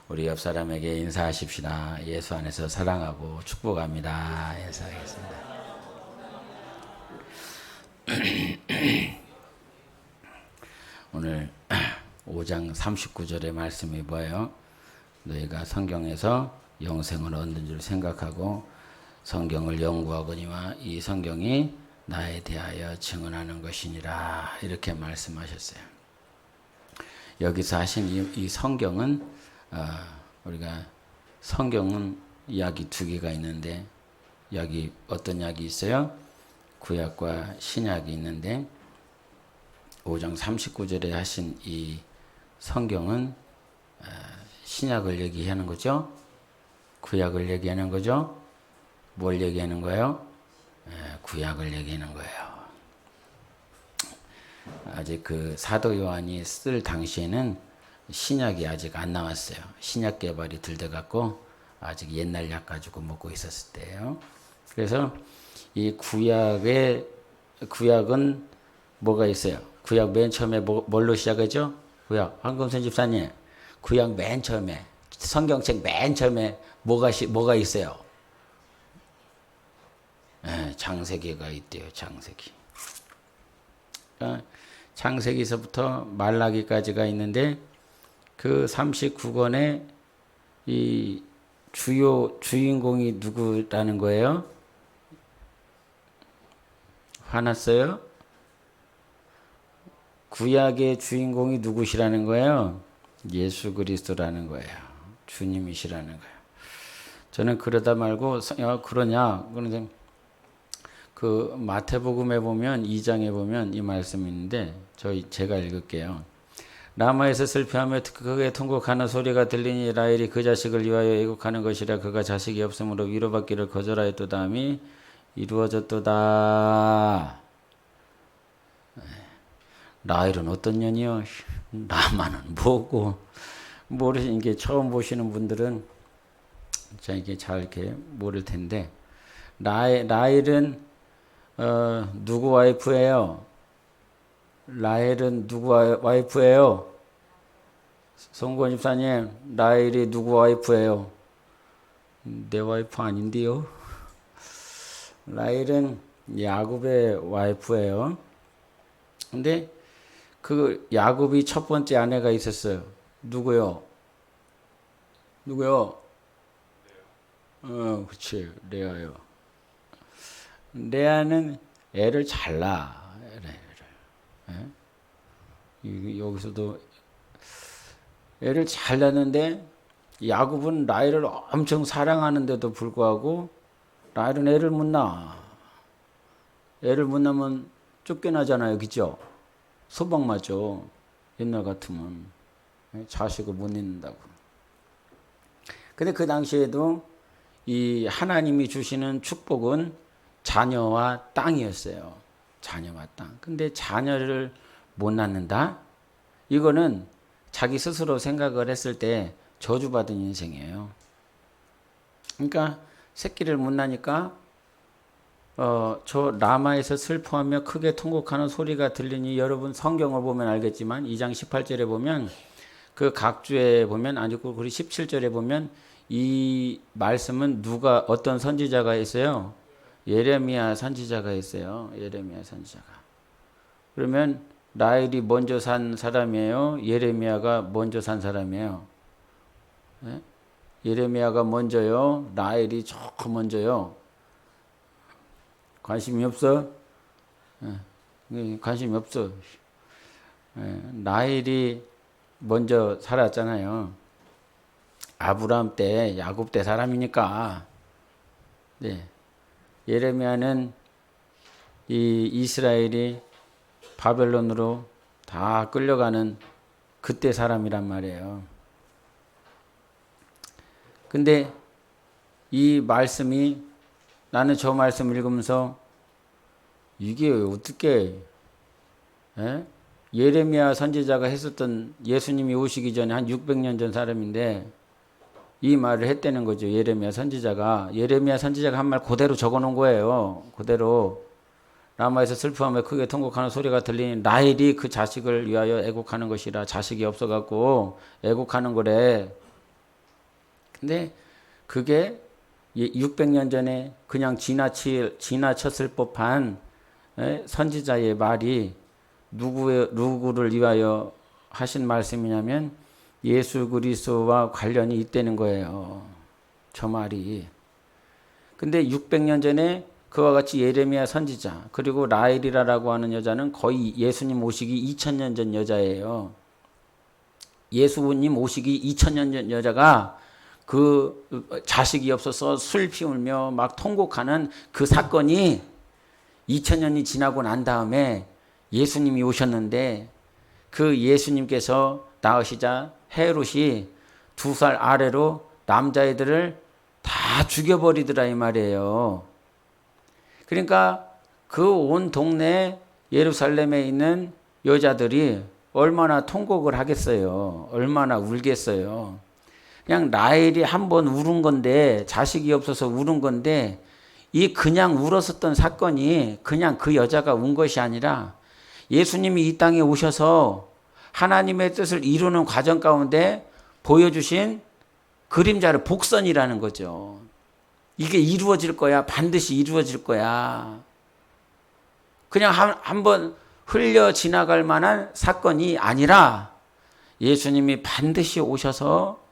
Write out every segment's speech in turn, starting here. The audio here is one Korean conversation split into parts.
우리 옆 사람에게 인사하십시다. 예수 안에서 사랑하고 축복합니다. 인사하겠습니다. 오늘 5장 39절의 말씀이 뭐예요? 너희가 성경에서 영생을 얻는 줄 생각하고 성경을 연구하거니와 이 성경이 나에 대하여 증언하는 것이니라. 이렇게 말씀하셨어요. 여기서 하신 이 성경은 우리가 성경은 약이 두 개가 있는데 여기 어떤 약이 있어요? 구약과 신약이 있는데 5장 39절에 하신 이 성경은 신약을 얘기하는 거죠. 구약을 얘기하는 거죠. 뭘 얘기하는 거예요? 구약을 얘기하는 거예요. 아직 그 사도 요한이 쓸 당시에는 신약이 아직 안 나왔어요. 신약 개발이 덜 돼갖고 아직 옛날 약 가지고 먹고 있었을 때예요. 그래서 이 구약은 뭐가 있어요? 구약 맨 처음에 뭘로 시작하죠? 구약 황금선 집사님, 구약 맨 처음에 성경책 맨 처음에 뭐가 있어요? 창세기가 있대요. 창세기. 창세기서부터 말라기까지가 있는데 그 39권의 이 주요 주인공이 누구라는 거예요? 화났어요? 구약의 주인공이 누구시라는 거예요? 예수 그리스도라는 거예요. 주님이시라는 거예요. 저는 그러다 말고 그러냐? 그런데 그 마태복음에 보면 2장에 보면 이 말씀이 있는데 제가 읽을게요. 라마에서 슬퍼하며 크게 통곡하는 소리가 들리니 라헬이 그 자식을 위하여 애곡하는 것이라. 그가 자식이 없으므로 위로받기를 거절하였도다 함이 이루어졌도다. 라헬은 어떤 년이요? 라마는 뭐고? 모르시는 게 처음 보시는 분들은 이게 잘 이렇게 모를 텐데 라헬은 누구 와이프예요? 라헬은 누구 와이프예요? 송건 집사님, 라헬이 누구 와이프예요? 내 와이프 아닌데요? 라헬은 야곱의 와이프예요. 근데 그 야곱이 첫 번째 아내가 있었어요. 누구요? 그렇지, 레아요. 레아는 애를 잘 낳아. 여기서도 애를 잘 낳는데 야곱은 라헬을 엄청 사랑하는데도 불구하고 라헬은 애를 못 낳아. 애를 못 낳으면 쫓겨나잖아요. 그죠? 소방 맞죠. 옛날 같으면 자식을 못 낳는다고. 근데 그 당시에도 이 하나님이 주시는 축복은 자녀와 땅이었어요. 자녀와 땅. 근데 자녀를 못 낳는다? 이거는 자기 스스로 생각을 했을 때 저주받은 인생이에요. 그러니까 새끼를 못 낳으니까 저 라마에서 슬퍼하며 크게 통곡하는 소리가 들리니, 여러분 성경을 보면 알겠지만 2장 18절에 보면 그 각주에 보면 아니고 우리 17절에 보면 이 말씀은 누가 어떤 선지자가 있어요? 예레미야 선지자가 있어요. 예레미야 선지자가. 그러면 라헬이 먼저 산 사람이에요? 예레미야가 먼저 산 사람이에요? 네? 예레미야가 먼저요? 라헬이 조금 먼저요? 관심이 없어? 관심이 없어. 라헬이 먼저 살았잖아요. 아브라함 때, 야곱 때 사람이니까. 네. 예레미야는 이 이스라엘이 바벨론으로 다 끌려가는 그때 사람이란 말이에요. 근데 이 말씀이, 나는 저 말씀 읽으면서 이게 어떻게 예레미야 선지자가 했었던, 예수님이 오시기 전에 한 600년 전 사람인데 이 말을 했다는 거죠. 예레미야 선지자가 한 말 그대로 적어놓은 거예요. 그대로. 라마에서 슬퍼하며 크게 통곡하는 소리가 들리니 라헬이 그 자식을 위하여 애곡하는 것이라. 자식이 없어갖고 애곡하는 거래. 근데 그게 600년 전에 그냥 지나쳤을 법한 선지자의 말이 누구를 위하여 하신 말씀이냐면 예수 그리스도와 관련이 있다는 거예요. 저 말이. 근데 600년 전에 그와 같이 예레미야 선지자 그리고 라헬이라고 하는 여자는 거의 예수님 오시기 2000년 전 여자예요. 예수님 오시기 2000년 전 여자가 그 자식이 없어서 술 피우며 막 통곡하는 그 사건이 2000년이 지나고 난 다음에 예수님이 오셨는데 그 예수님께서 낳으시자 헤롯이 2살 아래로 남자애들을 다 죽여버리더라 이 말이에요. 그러니까 그 온 동네 예루살렘에 있는 여자들이 얼마나 통곡을 하겠어요. 얼마나 울겠어요. 그냥 라헬이 한번 울은 건데 자식이 없어서 울은 건데 이 그냥 울었었던 사건이 그냥 그 여자가 운 것이 아니라 예수님이 이 땅에 오셔서 하나님의 뜻을 이루는 과정 가운데 보여주신 그림자를 복선이라는 거죠. 이게 이루어질 거야. 반드시 이루어질 거야. 그냥 한번 흘려 지나갈 만한 사건이 아니라 예수님이 반드시 오셔서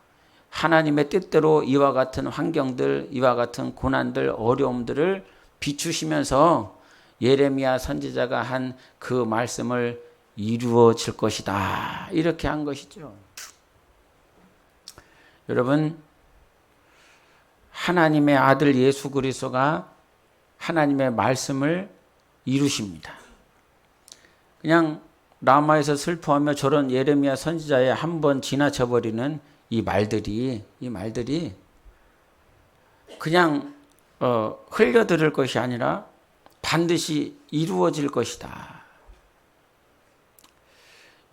하나님의 뜻대로 이와 같은 환경들, 이와 같은 고난들, 어려움들을 비추시면서 예레미야 선지자가 한 그 말씀을 이루어질 것이다. 이렇게 한 것이죠. 여러분, 하나님의 아들 예수 그리스도가 하나님의 말씀을 이루십니다. 그냥 라마에서 슬퍼하며 저런 예레미야 선지자에 한번 지나쳐버리는 이 말들이 그냥 흘려들을 것이 아니라 반드시 이루어질 것이다.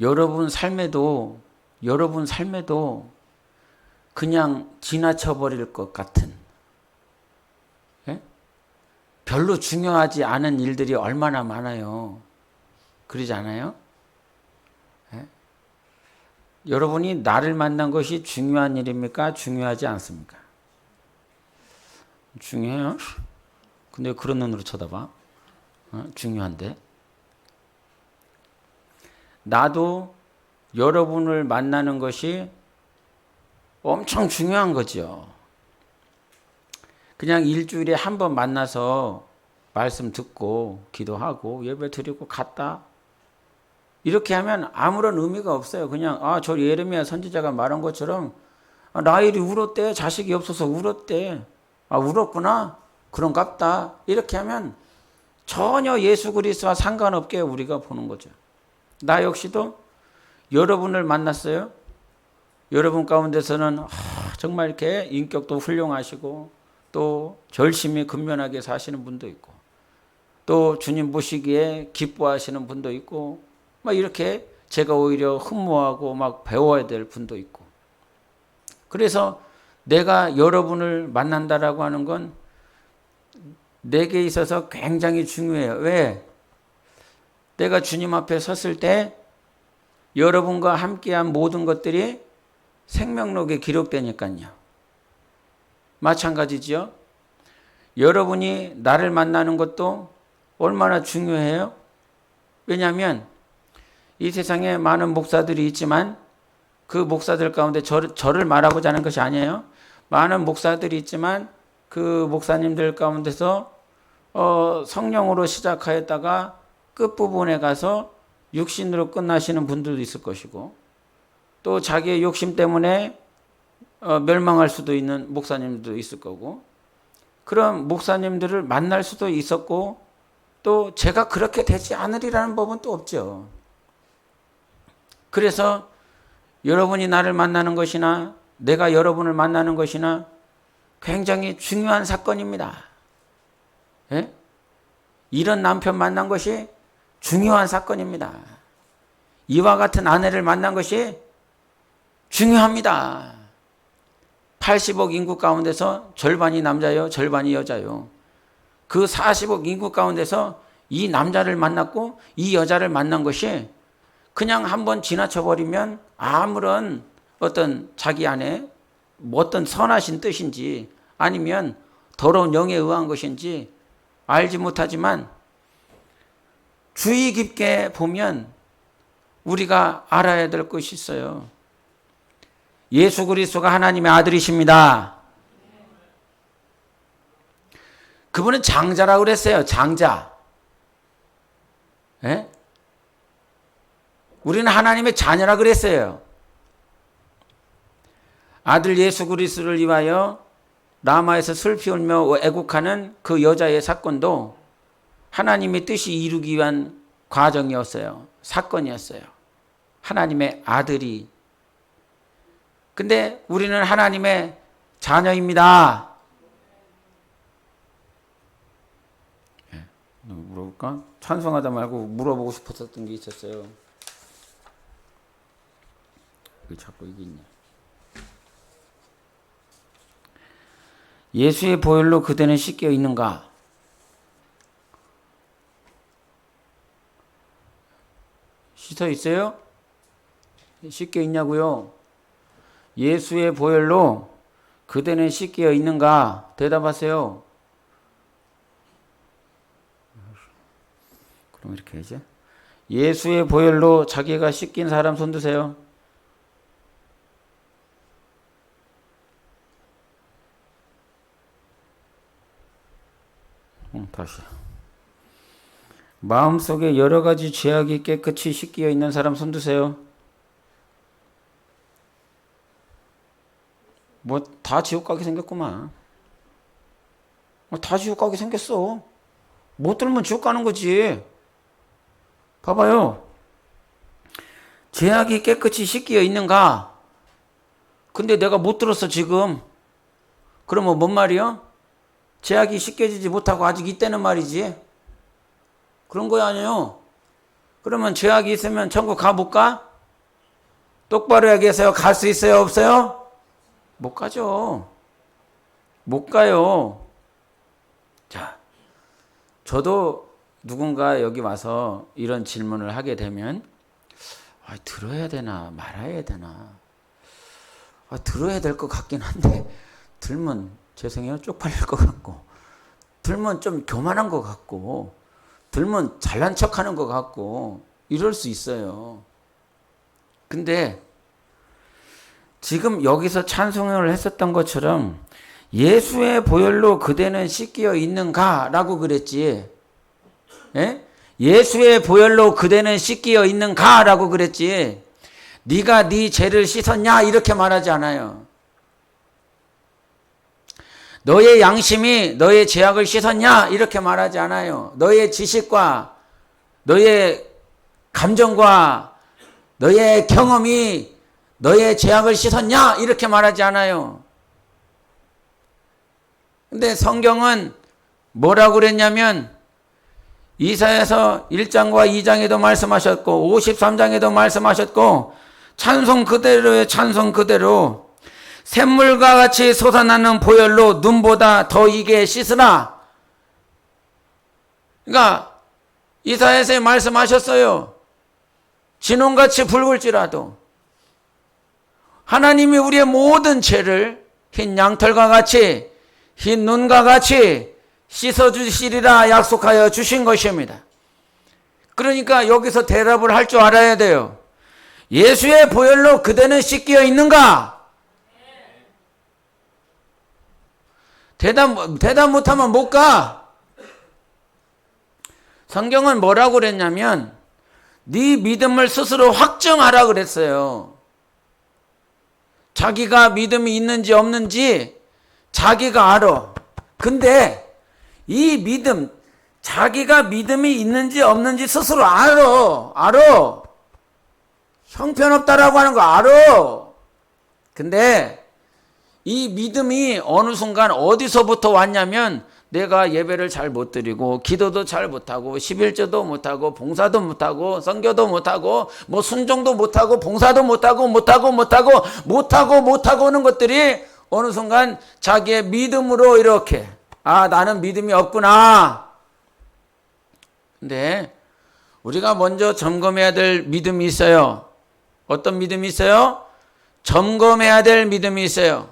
여러분 삶에도 그냥 지나쳐버릴 것 같은 별로 중요하지 않은 일들이 얼마나 많아요. 그러지 않아요? 여러분이 나를 만난 것이 중요한 일입니까? 중요하지 않습니까? 중요해요? 근데 그런 눈으로 쳐다봐. 중요한데. 나도 여러분을 만나는 것이 엄청 중요한 거죠. 그냥 일주일에 한 번 만나서 말씀 듣고 기도하고 예배 드리고 갔다. 이렇게 하면 아무런 의미가 없어요. 그냥 저 예레미야 선지자가 말한 것처럼 라헬이 울었대. 자식이 없어서 울었대. 울었구나. 그런갑다. 이렇게 하면 전혀 예수 그리스도와 상관없게 우리가 보는 거죠. 나 역시도 여러분을 만났어요. 여러분 가운데서는 정말 이렇게 인격도 훌륭하시고 또 열심히 근면하게 사시는 분도 있고 또 주님 보시기에 기뻐하시는 분도 있고 막 이렇게 제가 오히려 흠모하고 막 배워야 될 분도 있고 그래서 내가 여러분을 만난다라고 하는 건 내게 있어서 굉장히 중요해요. 왜? 내가 주님 앞에 섰을 때 여러분과 함께한 모든 것들이 생명록에 기록되니까요. 마찬가지죠. 여러분이 나를 만나는 것도 얼마나 중요해요? 왜냐하면 이 세상에 많은 목사들이 있지만 그 목사들 가운데 저를 말하고자 하는 것이 아니에요. 많은 목사들이 있지만 그 목사님들 가운데서 성령으로 시작하였다가 끝부분에 가서 육신으로 끝나시는 분들도 있을 것이고 또 자기의 욕심 때문에 멸망할 수도 있는 목사님들도 있을 거고 그런 목사님들을 만날 수도 있었고 또 제가 그렇게 되지 않으리라는 법은 또 없죠. 그래서 여러분이 나를 만나는 것이나 내가 여러분을 만나는 것이나 굉장히 중요한 사건입니다. 예? 이런 남편 만난 것이 중요한 사건입니다. 이와 같은 아내를 만난 것이 중요합니다. 80억 인구 가운데서 절반이 남자요, 절반이 여자요. 그 40억 인구 가운데서 이 남자를 만났고 이 여자를 만난 것이 그냥 한번 지나쳐버리면 아무런 어떤 자기 안에 뭐 어떤 선하신 뜻인지 아니면 더러운 영에 의한 것인지 알지 못하지만 주의 깊게 보면 우리가 알아야 될 것이 있어요. 예수 그리스도가 하나님의 아들이십니다. 그분은 장자라고 그랬어요. 장자. 예? 우리는 하나님의 자녀라 그랬어요. 아들 예수 그리스도를 위하여 라마에서 슬피 울며 애국하는 그 여자의 사건도 하나님의 뜻이 이루기 위한 과정이었어요. 사건이었어요. 하나님의 아들이. 근데 우리는 하나님의 자녀입니다. 네, 물어볼까? 찬송하다 말고 물어보고 싶었던 게 있었어요. 왜 자꾸 이게 있냐? 예수의 보혈로 그대는 씻겨 있는가? 씻어 있어요? 씻겨 있냐고요? 예수의 보혈로 그대는 씻겨 있는가? 대답하세요. 그럼 이렇게 해야지. 예수의 보혈로 자기가 씻긴 사람 손 드세요. 다시. 마음속에 여러 가지 죄악이 깨끗이 씻겨 있는 사람 손 드세요. 뭐 다 지옥 가게 생겼구만. 다 지옥 가게 생겼어. 못 들면 지옥 가는 거지. 봐봐요. 죄악이 깨끗이 씻겨 있는가? 근데 내가 못 들었어 지금. 그러면 뭔 말이야? 죄악이 씻겨지지 못하고 아직 있다는 말이지. 그런 거 아니에요. 그러면 죄악이 있으면 천국 가볼까? 똑바로 얘기해서요. 갈 수 있어요? 없어요? 못 가죠. 못 가요. 자, 저도 누군가 여기 와서 이런 질문을 하게 되면 들어야 되나 말아야 되나. 들어야 될 것 같긴 한데 들면 죄송해요. 쪽팔릴 것 같고 들면 좀 교만한 것 같고 들면 잘난 척하는 것 같고 이럴 수 있어요. 근데 지금 여기서 찬송을 했었던 것처럼 예수의 보혈로 그대는 씻겨 있는가? 라고 그랬지. 예? 예수의 보혈로 그대는 씻겨 있는가? 라고 그랬지. 네가 네 죄를 씻었냐? 이렇게 말하지 않아요. 너의 양심이 너의 죄악을 씻었냐? 이렇게 말하지 않아요. 너의 지식과 너의 감정과 너의 경험이 너의 죄악을 씻었냐? 이렇게 말하지 않아요. 근데 성경은 뭐라고 그랬냐면 이사야서 1장과 2장에도 말씀하셨고 53장에도 말씀하셨고 찬송 그대로의 찬송 그대로 샘물과 같이 솟아나는 보혈로 눈보다 더 이게 씻으라. 그러니까 이사야서에 말씀하셨어요. 진홍같이 붉을지라도 하나님이 우리의 모든 죄를 흰 양털과 같이 흰 눈과 같이 씻어주시리라 약속하여 주신 것입니다. 그러니까 여기서 대답을 할 줄 알아야 돼요. 예수의 보혈로 그대는 씻겨 있는가? 대답 못하면 못 가. 성경은 뭐라고 그랬냐면 네 믿음을 스스로 확정하라 그랬어요. 자기가 믿음이 있는지 없는지 자기가 알아. 근데 이 믿음, 자기가 믿음이 있는지 없는지 스스로 알아. 형편없다라고 하는 거 알아. 근데 이 믿음이 어느 순간 어디서부터 왔냐면 내가 예배를 잘 못 드리고 기도도 잘 못하고 11조도 못하고 봉사도 못하고 선교도 못하고 뭐 순종도 못하고 봉사도 못하고 하는 것들이 어느 순간 자기의 믿음으로 이렇게 나는 믿음이 없구나. 근데 우리가 먼저 점검해야 될 믿음이 있어요. 어떤 믿음이 있어요? 점검해야 될 믿음이 있어요.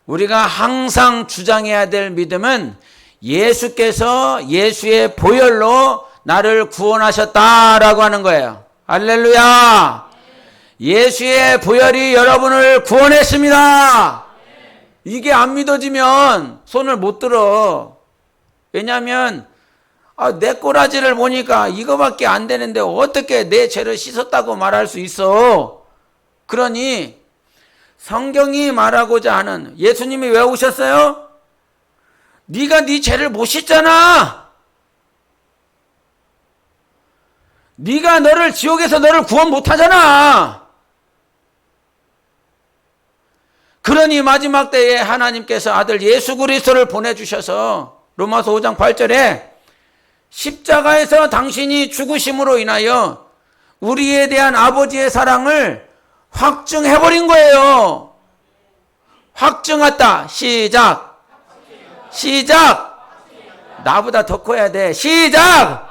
우리가 항상 주장해야 될 믿음은 예수께서 예수의 보혈로 나를 구원하셨다라고 하는 거예요. 할렐루야. 예수의 보혈이 여러분을 구원했습니다. 이게 안 믿어지면 손을 못 들어. 왜냐하면 내 꼬라지를 보니까 이거밖에 안 되는데 어떻게 내 죄를 씻었다고 말할 수 있어. 그러니 성경이 말하고자 하는, 예수님이 왜 오셨어요? 네가 네 죄를 못 씻잖아. 네가 지옥에서 너를 구원 못 하잖아. 그러니 마지막 때에 하나님께서 아들 예수 그리스도를 보내주셔서 로마서 5장 8절에 십자가에서 당신이 죽으심으로 인하여 우리에 대한 아버지의 사랑을 확증해버린 거예요. 확증했다. 시작. 나보다 더 커야 돼. 시작.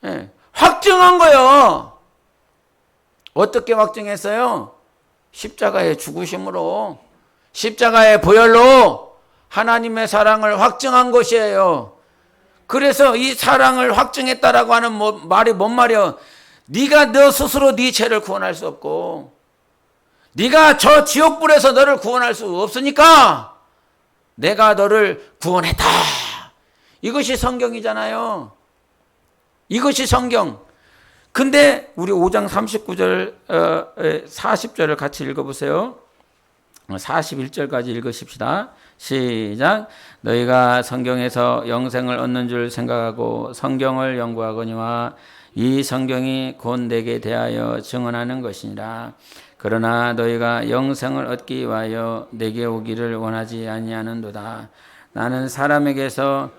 네. 확증한 거예요. 어떻게 확증했어요? 십자가의 죽으심으로, 십자가의 보혈로 하나님의 사랑을 확증한 것이에요. 그래서 이 사랑을 확증했다라고 하는 말이 뭔 말이야? 네가 너 스스로 네 죄를 구원할 수 없고, 네가 저 지옥불에서 너를 구원할 수 없으니까 내가 너를 구원했다. 이것이 성경이잖아요. 이것이 성경. 근데 우리 5장 39절 40절을 같이 읽어보세요. 41절까지 읽으십시다. 시작. 너희가 성경에서 영생을 얻는 줄 생각하고 성경을 연구하거니와 이 성경이 곧 내게 대하여 증언하는 것이니라. 그러나 너희가 영생을 얻기 위하여 내게 오기를 원하지 아니하는도다. 나는 사람에게서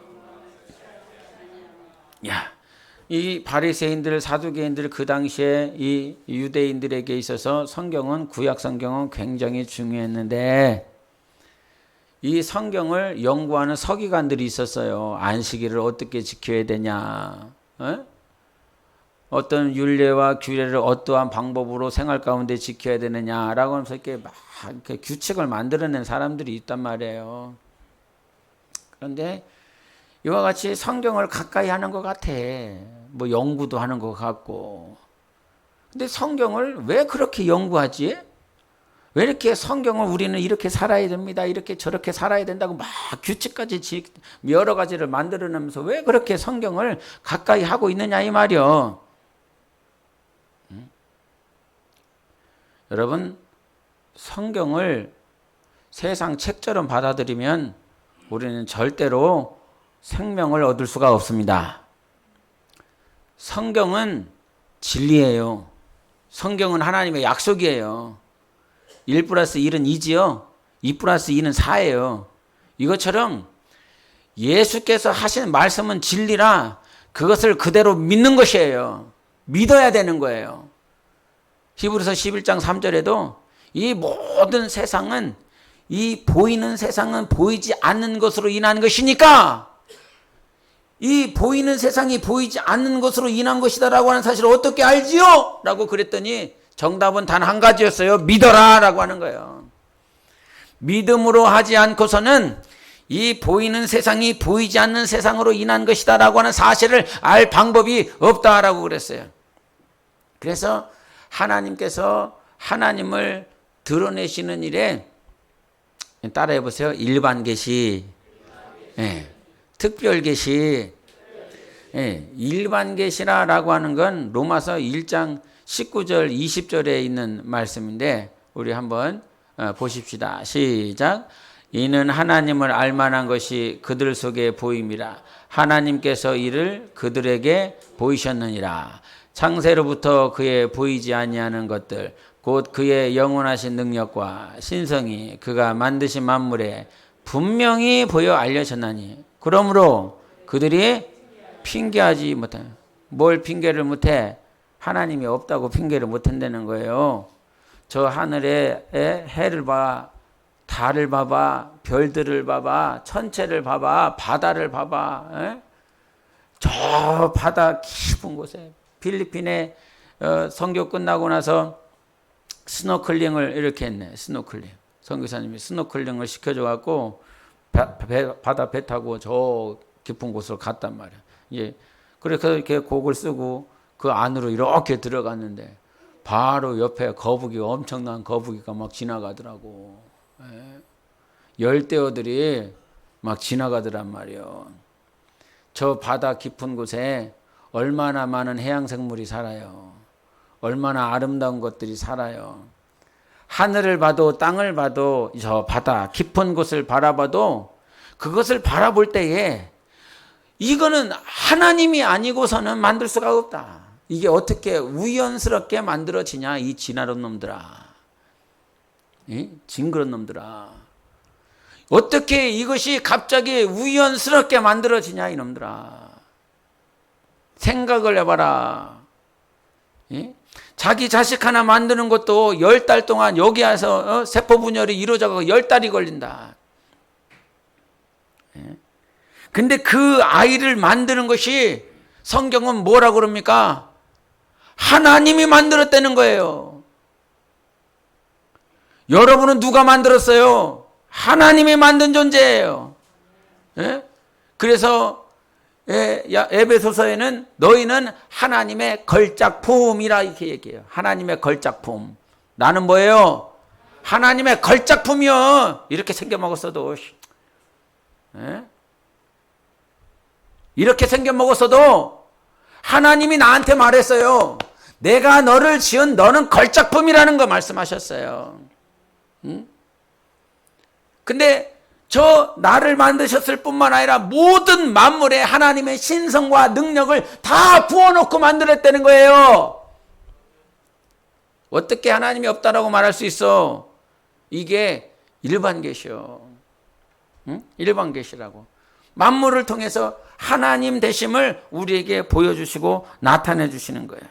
이 바리새인들, 사두개인들, 그 당시에 이 유대인들에게 있어서 성경은, 구약 성경은 굉장히 중요했는데 이 성경을 연구하는 서기관들이 있었어요. 안식일을 어떻게 지켜야 되냐, 어떤 율례와 규례를 어떠한 방법으로 생활 가운데 지켜야 되느냐라고 하면서 이렇게 규칙을 만들어낸 사람들이 있단 말이에요. 그런데 이와 같이 성경을 가까이 하는 것 같아. 뭐 연구도 하는 것 같고. 근데 성경을 왜 그렇게 연구하지? 왜 이렇게 성경을 우리는 이렇게 살아야 됩니다, 이렇게 저렇게 살아야 된다고 막 규칙까지 여러 가지를 만들어내면서 왜 그렇게 성경을 가까이 하고 있느냐 이 말이요. 여러분, 성경을 세상 책처럼 받아들이면 우리는 절대로 생명을 얻을 수가 없습니다. 성경은 진리예요. 성경은 하나님의 약속이에요. 1 플러스 1은 2지요. 2 플러스 2는 4예요. 이것처럼 예수께서 하신 말씀은 진리라 그것을 그대로 믿는 것이에요. 믿어야 되는 거예요. 히브리서 11장 3절에도 이 모든 세상은, 이 보이는 세상은 보이지 않는 것으로 인한 것이니까, 이 보이는 세상이 보이지 않는 것으로 인한 것이다라고 하는 사실을 어떻게 알지요? 라고 그랬더니 정답은 단 한 가지였어요. 믿어라 라고 하는 거예요. 믿음으로 하지 않고서는 이 보이는 세상이 보이지 않는 세상으로 인한 것이다 라고 하는 사실을 알 방법이 없다라고 그랬어요. 그래서 하나님께서 하나님을 드러내시는 일에, 따라해 보세요. 일반 계시, 특별 계시. 일반 계시라고 하는 건 로마서 1장 19절 20절에 있는 말씀인데 우리 한번 보십시다. 시작. 이는 하나님을 알만한 것이 그들 속에 보임이라. 하나님께서 이를 그들에게 보이셨느니라. 창세로부터 그의 보이지 아니하는 것들 곧 그의 영원하신 능력과 신성이 그가 만드신 만물에 분명히 보여 알려졌나니 그러므로 그들이 핑계하지 못해. 뭘 핑계를 못해? 하나님이 없다고 핑계를 못한다는 거예요. 저 하늘에 해를 봐, 달을 봐봐, 별들을 봐봐, 천체를 봐봐, 바다를 봐봐. 저 바다 깊은 곳에 필리핀에 선교 끝나고 나서 스노클링을 이렇게 했네. 스노클링. 선교사님이 스노클링을 시켜줘갖고 바다 배 타고 저 깊은 곳으로 갔단 말이야. 예. 그래서 이렇게 곡을 쓰고 그 안으로 이렇게 들어갔는데 바로 옆에 거북이가, 엄청난 거북이가 막 지나가더라고. 예. 열대어들이 막 지나가더란 말이요. 저 바다 깊은 곳에 얼마나 많은 해양생물이 살아요. 얼마나 아름다운 것들이 살아요. 하늘을 봐도 땅을 봐도 저 바다 깊은 곳을 바라봐도 그것을 바라볼 때에 이거는 하나님이 아니고서는 만들 수가 없다. 이게 어떻게 우연스럽게 만들어지냐, 이 지나는 놈들아. 징그런 놈들아. 어떻게 이것이 갑자기 우연스럽게 만들어지냐, 이놈들아. 생각을 해봐라. 자기 자식 하나 만드는 것도 10달 동안 여기 와서 세포 분열이 이루어져서 10달이 걸린다. 근데 그 아이를 만드는 것이 성경은 뭐라고 그럽니까? 하나님이 만들었다는 거예요. 여러분은 누가 만들었어요? 하나님이 만든 존재예요. 그래서 에베소서에는 너희는 하나님의 걸작품이라 이렇게 얘기해요. 하나님의 걸작품. 나는 뭐예요? 하나님의 걸작품이요. 이렇게 생겨먹었어도, 이렇게 생겨먹었어도 하나님이 나한테 말했어요. 내가 너를 지은 너는 걸작품이라는 거 말씀하셨어요. 근데 저 나를 만드셨을 뿐만 아니라 모든 만물에 하나님의 신성과 능력을 다 부어놓고 만들었다는 거예요. 어떻게 하나님이 없다라고 말할 수 있어? 이게 일반 계시요. 일반 계시라고. 만물을 통해서 하나님 되심을 우리에게 보여주시고 나타내 주시는 거예요.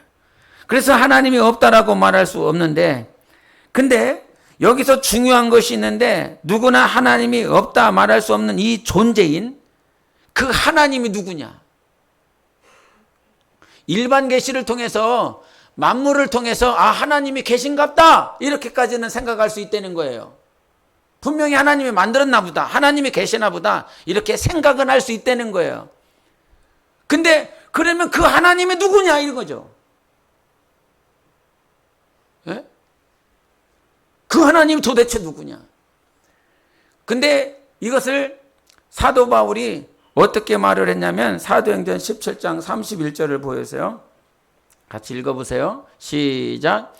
그래서 하나님이 없다라고 말할 수 없는데, 근데 여기서 중요한 것이 있는데, 누구나 하나님이 없다 말할 수 없는 이 존재인 그 하나님이 누구냐? 일반 계시를 통해서, 만물을 통해서 하나님이 계신갑다 이렇게까지는 생각할 수 있다는 거예요. 분명히 하나님이 만들었나 보다, 하나님이 계시나 보다 이렇게 생각은 할 수 있다는 거예요. 근데 그러면 그 하나님이 누구냐 이런 거죠. 그 하나님이 도대체 누구냐? 근데 이것을 사도 바울이 어떻게 말을 했냐면 사도행전 17장 31절을 보여주세요. 같이 읽어보세요. 시작.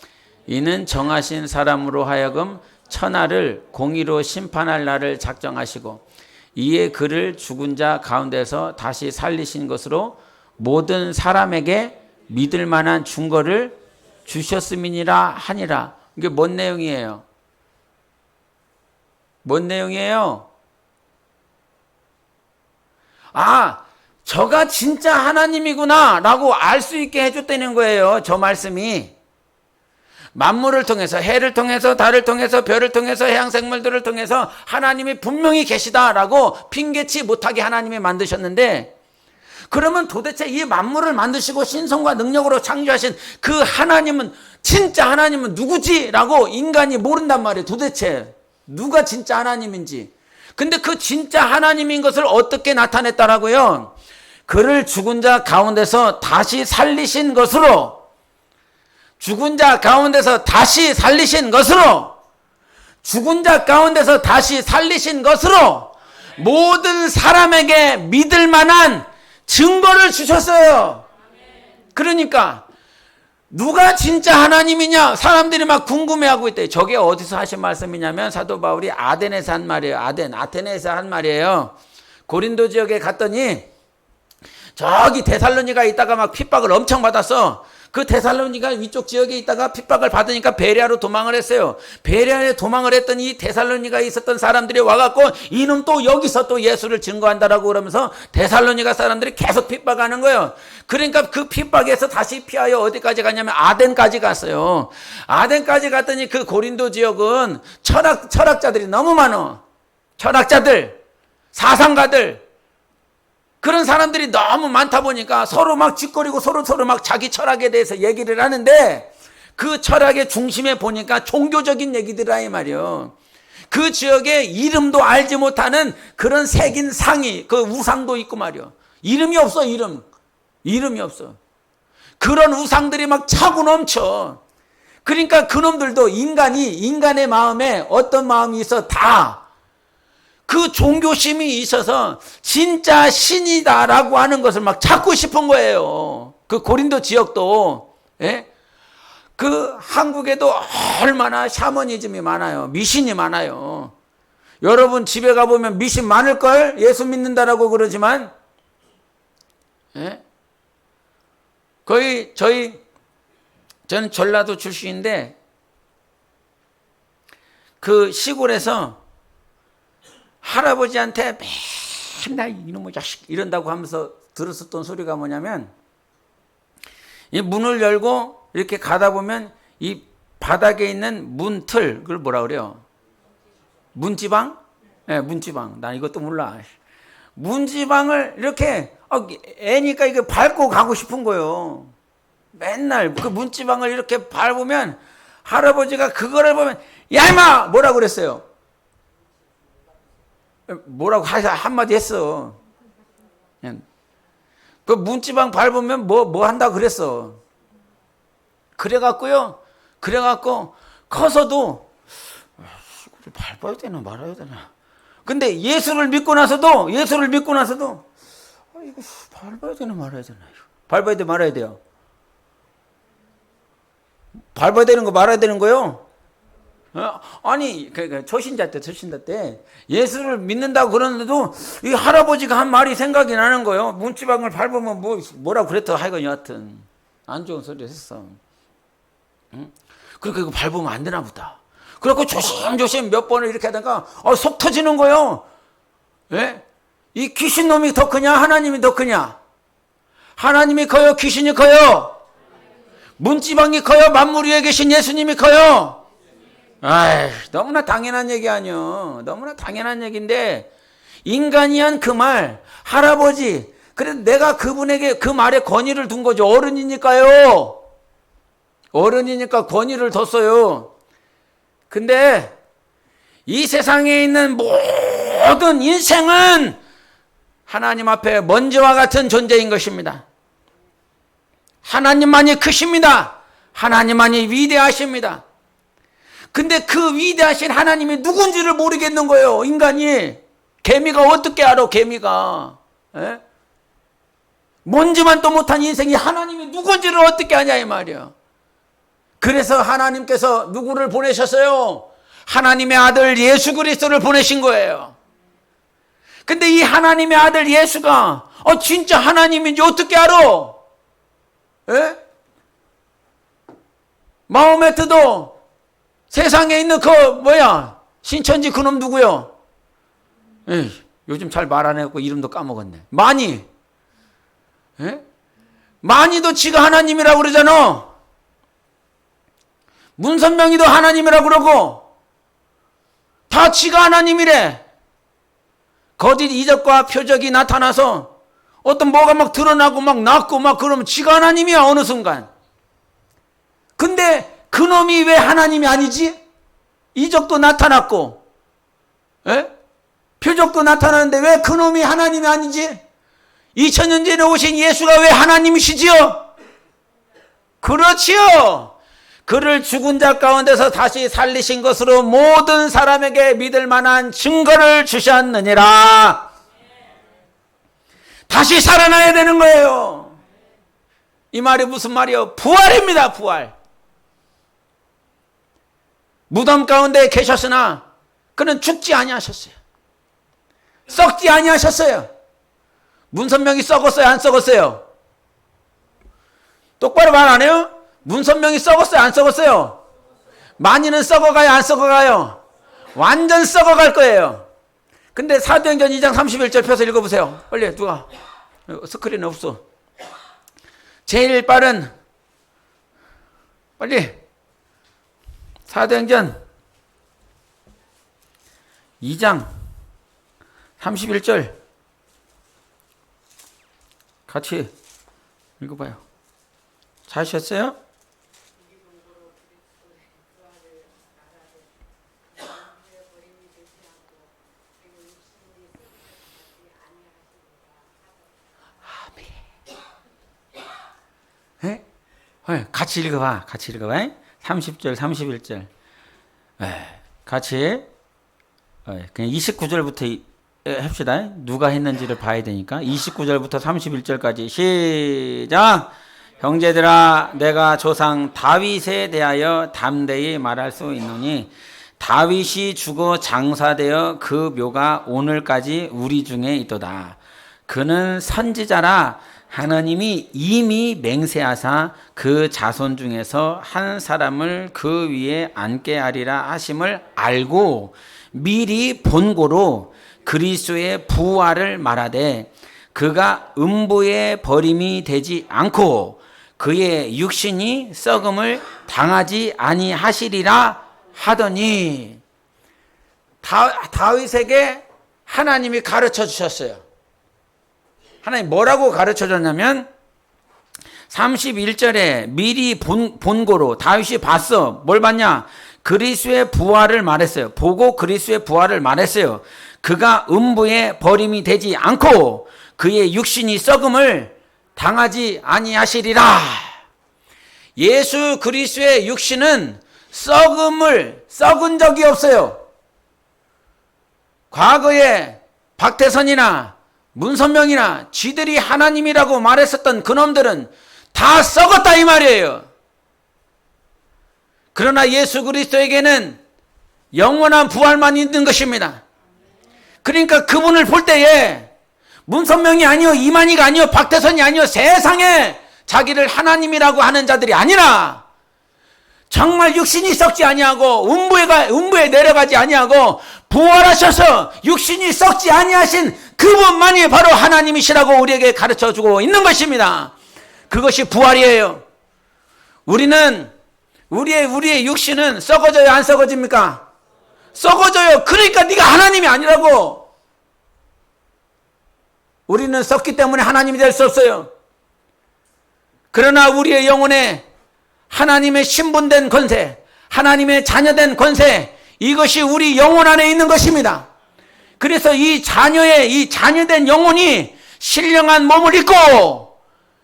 이는 정하신 사람으로 하여금 천하를 공의로 심판할 날을 작정하시고 이에 그를 죽은 자 가운데서 다시 살리신 것으로 모든 사람에게 믿을 만한 증거를 주셨음이니라 하니라. 이게 뭔 내용이에요? 뭔 내용이에요? 저가 진짜 하나님이구나 라고 알 수 있게 해줬다는 거예요. 저 말씀이. 만물을 통해서, 해를 통해서, 달을 통해서, 별을 통해서, 해양생물들을 통해서 하나님이 분명히 계시다라고 핑계치 못하게 하나님이 만드셨는데, 그러면 도대체 이 만물을 만드시고 신성과 능력으로 창조하신 그 하나님은, 진짜 하나님은 누구지? 라고 인간이 모른단 말이에요. 도대체 누가 진짜 하나님인지. 근데 그 진짜 하나님인 것을 어떻게 나타냈다라고요? 그를 죽은 자 가운데서 다시 살리신 것으로, 죽은 자 가운데서 다시 살리신 것으로, 죽은 자 가운데서 다시 살리신 것으로 모든 사람에게 믿을 만한 증거를 주셨어요. 그러니까 누가 진짜 하나님이냐 사람들이 막 궁금해하고 있대요. 저게 어디서 하신 말씀이냐면 사도 바울이 아덴에서 한 말이에요. 아테네에서 한 말이에요. 고린도 지역에 갔더니 저기 데살로니가에 있다가 막 핍박을 엄청 받았어. 그 데살로니가 위쪽 지역에 있다가 핍박을 받으니까 베레아로 도망을 했어요. 베레아에 도망을 했더니 데살로니가에 있었던 사람들이 와갖고 이놈 또 여기서 또 예수를 증거한다라고 그러면서 데살로니가 사람들이 계속 핍박하는 거예요. 그러니까 그 핍박에서 다시 피하여 어디까지 갔냐면 아덴까지 갔어요. 아덴까지 갔더니 그 고린도 지역은 철학자들이 너무 많아. 철학자들, 사상가들, 그런 사람들이 너무 많다 보니까 서로 막 짓거리고 서로 막 자기 철학에 대해서 얘기를 하는데 그 철학의 중심에 보니까 종교적인 얘기들이라 이 말이요. 그 지역에 이름도 알지 못하는 그런 새긴 상이, 그 우상도 있고 말이요. 이름이 없어, 이름이 없어. 그런 우상들이 막 차고 넘쳐. 그러니까 그놈들도 인간의 마음에 어떤 마음이 있어? 다 그 종교심이 있어서 진짜 신이다라고 하는 것을 막 찾고 싶은 거예요. 그 고린도 지역도, 예? 그 한국에도 얼마나 샤머니즘이 많아요. 미신이 많아요. 여러분 집에 가보면 미신 많을걸? 예수 믿는다라고 그러지만, 예? 거의 저는 전라도 출신인데 그 시골에서 할아버지한테 맨날 이놈의 자식 이런다고 하면서 들었었던 소리가 뭐냐면, 이 문을 열고 이렇게 가다 보면 이 바닥에 있는 문틀, 그걸 뭐라 그래요? 문지방? 네, 문지방. 난 이것도 몰라. 문지방을 이렇게 애니까 이거 밟고 가고 싶은 거예요. 맨날 그 문지방을 이렇게 밟으면 할아버지가 그거를 보면, 야 임마! 뭐라고 그랬어요? 뭐라고 한마디 했어. 그 문지방 밟으면 뭐 한다고 그랬어. 그래갖고 커서도 이걸 밟아야 되나 말아야 되나. 근데 예수를 믿고 나서도 이거 밟아야 되나 말아야 되나. 밟아야 돼 말아야 돼요. 밟아야 되는 거 말아야 되는 거요. 아니, 초신자 때 예수를 믿는다고 그러는데도 이 할아버지가 한 말이 생각이 나는 거예요. 문지방을 밟으면 뭐라고 그랬더 하여간 여하튼 안 좋은 소리 했어. 응? 그러니까 이거 밟으면 안 되나 보다. 그래갖고 조심조심 몇 번을 이렇게 하다가 속 터지는 거예요. 예? 이 귀신놈이 더 크냐 하나님이 더 크냐? 하나님이 커요 귀신이 커요? 문지방이 커요 만물 위에 계신 예수님이 커요? 아이, 너무나 당연한 얘기 아니요. 너무나 당연한 얘기인데 인간이 한 그 말, 할아버지, 그래도 내가 그분에게 그 말에 권위를 둔 거죠. 어른이니까요. 어른이니까 권위를 뒀어요. 근데 이 세상에 있는 모든 인생은 하나님 앞에 먼지와 같은 존재인 것입니다. 하나님만이 크십니다. 하나님만이 위대하십니다. 근데 그 위대하신 하나님이 누군지를 모르겠는 거예요, 인간이. 개미가 어떻게 알아, 개미가. 에? 뭔지만 또 못한 인생이 하나님이 누군지를 어떻게 아냐, 이 말이야. 그래서 하나님께서 누구를 보내셨어요? 하나님의 아들 예수 그리스도를 보내신 거예요. 근데 이 하나님의 아들 예수가 진짜 하나님인지 어떻게 알아? 에? 마호메트도 세상에 있는 신천지 그놈 누구요? 에이, 요즘 잘 말 안 해갖고 이름도 까먹었네. 마니. 에? 마니도 지가 하나님이라고 그러잖아. 문선명이도 하나님이라고 그러고 다 지가 하나님이래. 거짓 이적과 표적이 나타나서 어떤 뭐가 막 드러나고 막 낫고 막 그러면 지가 하나님이야 어느 순간. 근데 그놈이 왜 하나님이 아니지? 이적도 나타났고, 에? 표적도 나타나는데 왜 그놈이 하나님이 아니지? 2000년 전에 오신 예수가 왜 하나님이시지요? 그렇지요. 그를 죽은 자 가운데서 다시 살리신 것으로 모든 사람에게 믿을 만한 증거를 주셨느니라. 다시 살아나야 되는 거예요. 이 말이 무슨 말이요? 부활입니다, 부활. 무덤 가운데 계셨으나 그는 죽지 아니하셨어요. 썩지 아니하셨어요. 문선명이 썩었어요, 안 썩었어요? 똑바로 말 안 해요? 문선명이 썩었어요, 안 썩었어요? 만이는 썩어가요, 안 썩어가요? 완전 썩어갈 거예요. 근데 사도행전 2장 31절 펴서 읽어보세요. 빨리 누가 스크린 없어. 제일 빠른 빨리 사도행전 2장 31절 같이 읽어봐요. 찾으셨어요? 같이 읽어봐. 30절, 31절. 같이. 그냥 29절부터 합시다. 누가 했는지를 봐야 되니까. 29절부터 31절까지. 시작! 형제들아, 내가 조상 다윗에 대하여 담대히 말할 수 있노니 다윗이 죽어 장사되어 그 묘가 오늘까지 우리 중에 있도다. 그는 선지자라 하나님이 이미 맹세하사 그 자손 중에서 한 사람을 그 위에 앉게 하리라 하심을 알고 미리 본고로 그리스도의 부활을 말하되 그가 음부의 버림이 되지 않고 그의 육신이 썩음을 당하지 아니하시리라 하더니 다윗에게 하나님이 가르쳐 주셨어요. 하나님 뭐라고 가르쳐 줬냐면 31절에 미리 본고로 다윗이 봤어. 뭘 봤냐? 그리스도의 부활을 말했어요. 보고 그리스도의 부활을 말했어요. 그가 음부의 버림이 되지 않고 그의 육신이 썩음을 당하지 아니하시리라. 예수 그리스도의 육신은 썩은 적이 없어요. 과거에 박태선이나 문선명이나 지들이 하나님이라고 말했었던 그놈들은 다 썩었다 이 말이에요. 그러나 예수 그리스도에게는 영원한 부활만 있는 것입니다. 그러니까 그분을 볼 때에 문선명이 아니요, 이만희가 아니요, 박태선이 아니요, 세상에 자기를 하나님이라고 하는 자들이 아니라 정말 육신이 썩지 아니하고 음부에 내려가지 아니하고 부활하셔서 육신이 썩지 아니하신 그분만이 바로 하나님이시라고 우리에게 가르쳐주고 있는 것입니다. 그것이 부활이에요. 우리는 우리의 육신은 썩어져요, 안 썩어집니까? 썩어져요. 그러니까 네가 하나님이 아니라고. 우리는 썩기 때문에 하나님이 될 수 없어요. 그러나 우리의 영혼에 하나님의 신분된 권세, 하나님의 자녀된 권세, 이것이 우리 영혼 안에 있는 것입니다. 그래서 이 자녀된 영혼이 신령한 몸을 입고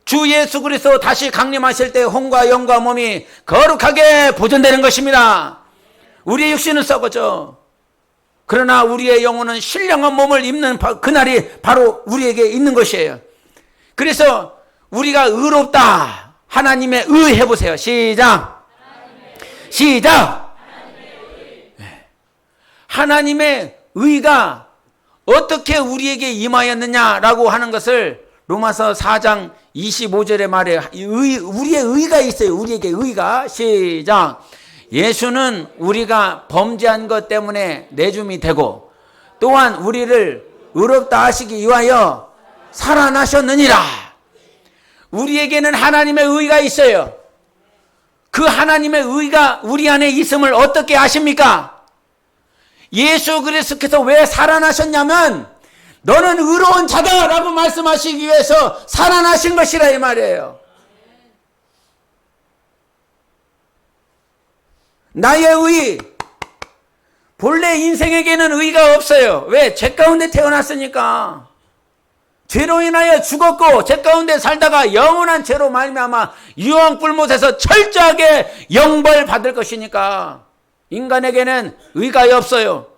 주 예수 그리스도 다시 강림하실 때 혼과 영과 몸이 거룩하게 보존되는 것입니다. 우리의 육신은 썩어져. 그러나 우리의 영혼은 신령한 몸을 입는 그날이 바로 우리에게 있는 것이에요. 그래서 우리가 의롭다. 하나님의 의 해보세요. 시작. 하나님의 의가 어떻게 우리에게 임하였느냐라고 하는 것을 로마서 4장 25절에 말해. 우리의 의가 있어요. 우리에게 의가. 시작. 예수는 우리가 범죄한 것 때문에 내줌이 되고 또한 우리를 의롭다 하시기 위하여 살아나셨느니라. 우리에게는 하나님의 의가 있어요. 그 하나님의 의가 우리 안에 있음을 어떻게 아십니까? 예수 그리스도께서 왜 살아나셨냐면 너는 의로운 자다라고 말씀하시기 위해서 살아나신 것이라 이 말이에요. 나의 의, 본래 인생에게는 의가 없어요. 왜? 죄 가운데 태어났으니까. 죄로 인하여 죽었고 죄 가운데 살다가 영원한 죄로 말미암아 유황불못에서 철저하게 영벌 받을 것이니까 인간에게는 의가 없어요.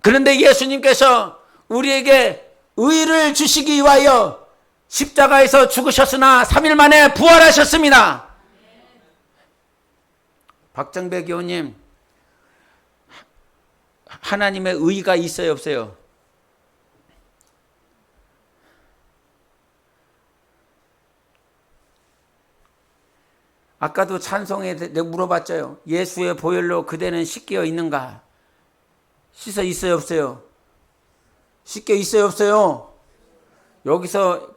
그런데 예수님께서 우리에게 의를 주시기 위하여 십자가에서 죽으셨으나 3일 만에 부활하셨습니다. 박정배 교우님, 하나님의 의가 있어요, 없어요? 아까도 찬송에 물어봤죠. 예수의 보혈로 그대는 씻겨 있는가? 씻어 있어요, 없어요? 씻겨 있어요, 없어요? 여기서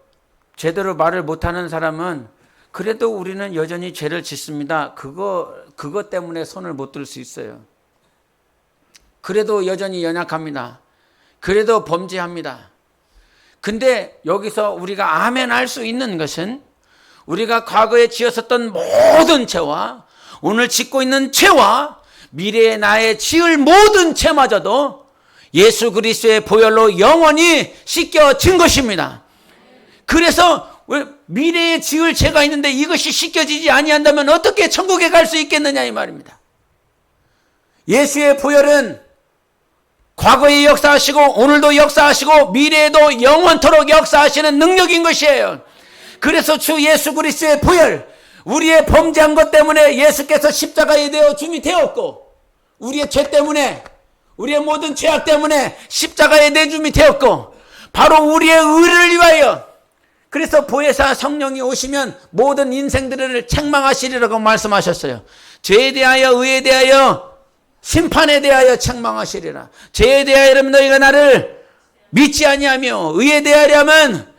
제대로 말을 못하는 사람은 그래도 우리는 여전히 죄를 짓습니다. 그것 때문에 손을 못 들 수 있어요. 그래도 여전히 연약합니다. 그래도 범죄합니다. 근데 여기서 우리가 아멘 할 수 있는 것은 우리가 과거에 지었었던 모든 죄와 오늘 짓고 있는 죄와 미래의 나의 지을 모든 죄마저도 예수 그리스도의 보혈로 영원히 씻겨진 것입니다. 그래서 미래에 지을 죄가 있는데 이것이 씻겨지지 아니한다면 어떻게 천국에 갈 수 있겠느냐 이 말입니다. 예수의 보혈은 과거에 역사하시고 오늘도 역사하시고 미래에도 영원토록 역사하시는 능력인 것이에요. 그래서 주 예수 그리스도의 보혈, 우리의 범죄한 것 때문에 예수께서 십자가에 대어 죽음이 되었고, 우리의 죄 때문에, 우리의 모든 죄악 때문에 십자가에 내줌이 되었고, 바로 우리의 의를 위하여, 그래서 보혜사 성령이 오시면 모든 인생들을 책망하시리라고 말씀하셨어요. 죄에 대하여, 의에 대하여, 심판에 대하여 책망하시리라. 죄에 대하여는 너희가 나를 믿지 아니하며, 의에 대하려면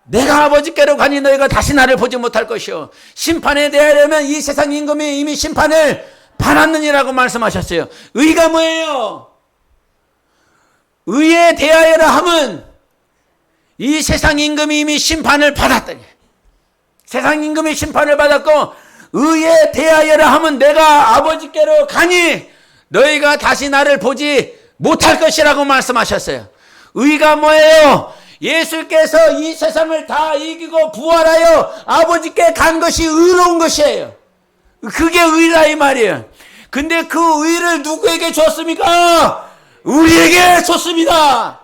내가 아버지께로 가니 너희가 다시 나를 보지 못할 것이요, 심판에 대하려면 이 세상 임금이 이미 심판을 받았느니라고 말씀하셨어요. 의가 뭐예요? 의에 대하여라 함은 이 세상 임금이 이미 심판을 받았더니, 세상 임금이 심판을 받았고, 의에 대하여라 함은 내가 아버지께로 가니 너희가 다시 나를 보지 못할 것이라고 말씀하셨어요. 의가 뭐예요? 예수께서 이 세상을 다 이기고 부활하여 아버지께 간 것이 의로운 것이에요. 그게 의라 이 말이에요. 근데 그 의를 누구에게 줬습니까? 우리에게 줬습니다.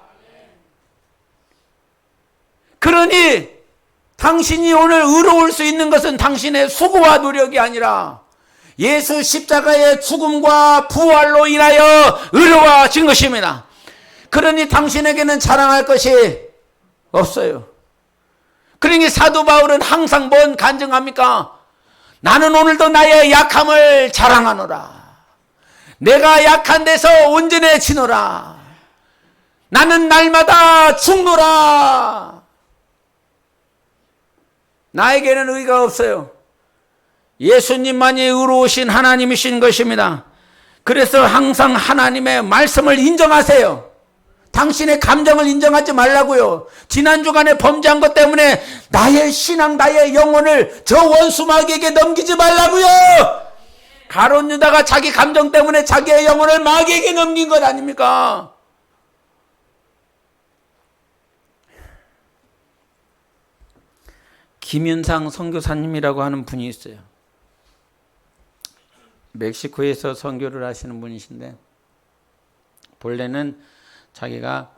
그러니 당신이 오늘 의로울 수 있는 것은 당신의 수고와 노력이 아니라 예수 십자가의 죽음과 부활로 인하여 의로워진 것입니다. 그러니 당신에게는 자랑할 것이 없어요. 그러니 사도 바울은 항상 뭔 간증합니까? 나는 오늘도 나의 약함을 자랑하노라. 내가 약한 데서 온전해지노라. 나는 날마다 죽노라. 나에게는 의가 없어요. 예수님만이 의로우신 하나님이신 것입니다. 그래서 항상 하나님의 말씀을 인정하세요. 당신의 감정을 인정하지 말라고요. 지난 주간에 범죄한 것 때문에 나의 신앙, 나의 영혼을 저 원수 마귀에게 넘기지 말라고요. 가룟 유다가 자기 감정 때문에 자기의 영혼을 마귀에게 넘긴 것 아닙니까? 김윤상 선교사님이라고 하는 분이 있어요. 멕시코에서 선교를 하시는 분이신데, 본래는 자기가